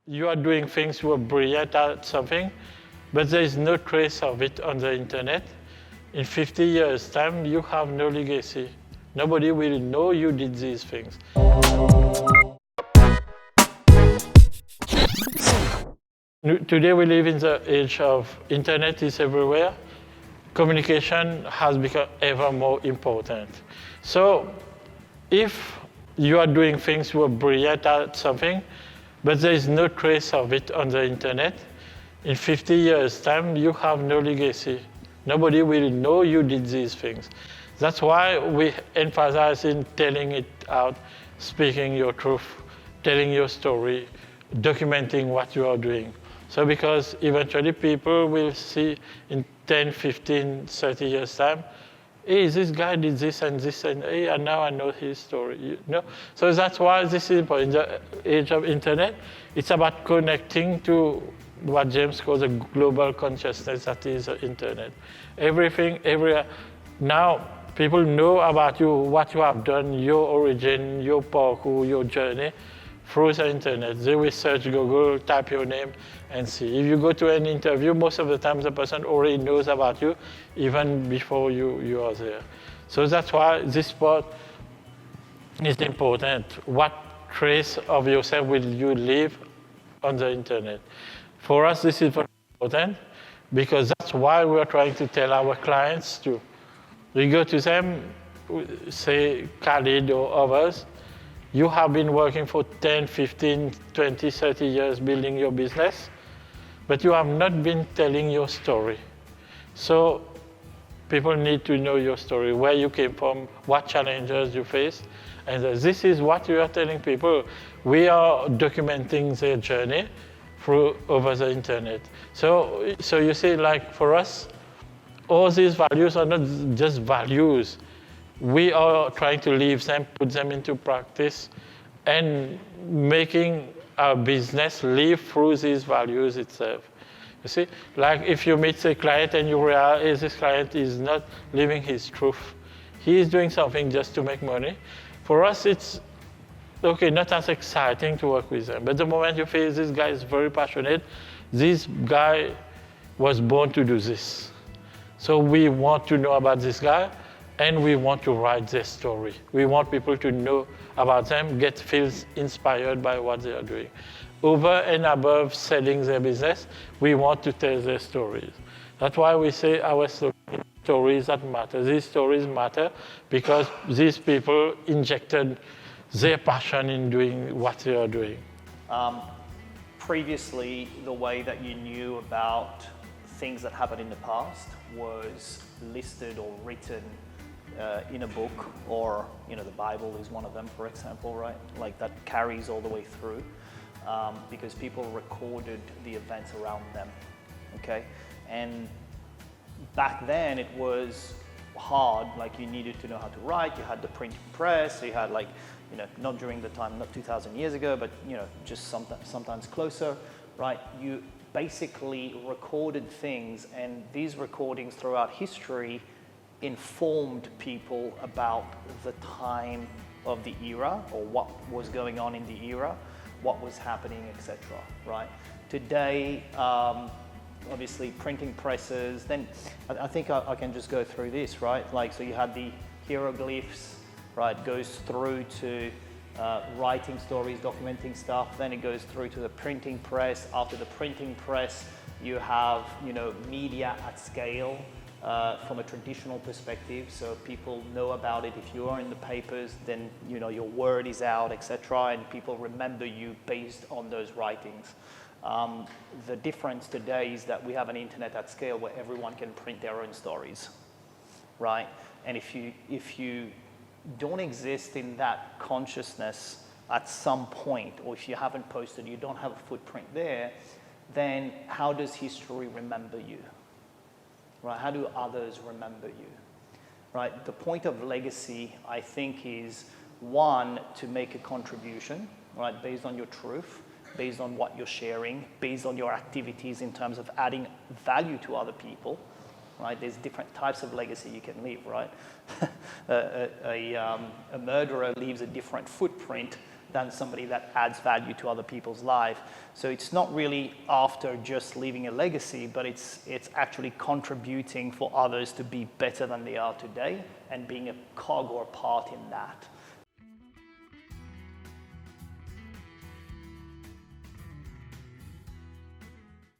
You are doing things, you are brilliant at something, but there is no trace of it on the internet. In 50 years' time, you have no legacy. Nobody will know you did these things. Today we live in the age of internet is everywhere. Communication has become ever more important. So if you are doing things, you are brilliant at something, but there is no trace of it on the internet, in 50 years' time, you have no legacy. Nobody will know you did these things. That's why we emphasize in telling it out, speaking your truth, telling your story, documenting what you are doing. So because eventually people will see in 10, 15, 30 years' time, hey, this guy did this, and hey, and now I know his story. You know? So that's why this is important. In the age of internet, it's about connecting to what James calls a global consciousness that is the internet. Everything, everywhere. Now, people know about you, what you have done, your origin, your parkour, your journey, through the internet. They will search Google, type your name, and see. If you go to an interview, most of the time the person already knows about you, even before you are there. So that's why this part is important. What trace of yourself will you leave on the internet? For us, this is very important because that's why we're trying to tell our clients to. We go to them, say Khalid or others, you have been working for 10, 15, 20, 30 years building your business, but you have not been telling your story. So people need to know your story, where you came from, what challenges you faced. And this is what we are telling people. We are documenting their journey over the internet. So you see, like for us, all these values are not just values. We are trying to live them, put them into practice, and making our business live through these values itself. You see, like if you meet a client and you realize this client is not living his truth, he is doing something just to make money. For us, it's okay, not as exciting to work with them. But the moment you feel this guy is very passionate, this guy was born to do this. So we want to know about this guy, and we want to write their story. We want people to know about them, feel inspired by what they are doing. Over and above selling their business, we want to tell their stories. That's why we say our stories that matter. These stories matter because these people injected their passion in doing what they are doing. Previously, the way that you knew about things that happened in the past was listed or written in a book, or the Bible is one of them, for example, right? Like that carries all the way through because people recorded the events around them, okay? And back then it was hard, like you needed to know how to write, you had the printing press, so you had like, not during the time, not 2,000 years ago, but just sometimes closer, right? You basically recorded things, and these recordings throughout history informed people about the time of the era or what was going on in the era, what was happening, etc. Right? Today, obviously printing presses, then I think I can just go through this, right? Like, so you had the hieroglyphs, right? Goes through to writing stories, documenting stuff, then it goes through to the printing press. After the printing press, you have, media at scale from a traditional perspective, so people know about it. If you are in the papers, then, your word is out, etc., and people remember you based on those writings. The difference today is that we have an internet at scale where everyone can print their own stories, right? And if you don't exist in that consciousness at some point, or if you haven't posted, you don't have a footprint there, then how does history remember you? Right? How do others remember you? Right? The point of legacy, I think, is one, to make a contribution, right, based on your truth, based on what you're sharing, based on your activities in terms of adding value to other people. Right? There's different types of legacy you can leave, right? A murderer leaves a different footprint than somebody that adds value to other people's life. So it's not really after just leaving a legacy, but it's actually contributing for others to be better than they are today and being a cog or part in that.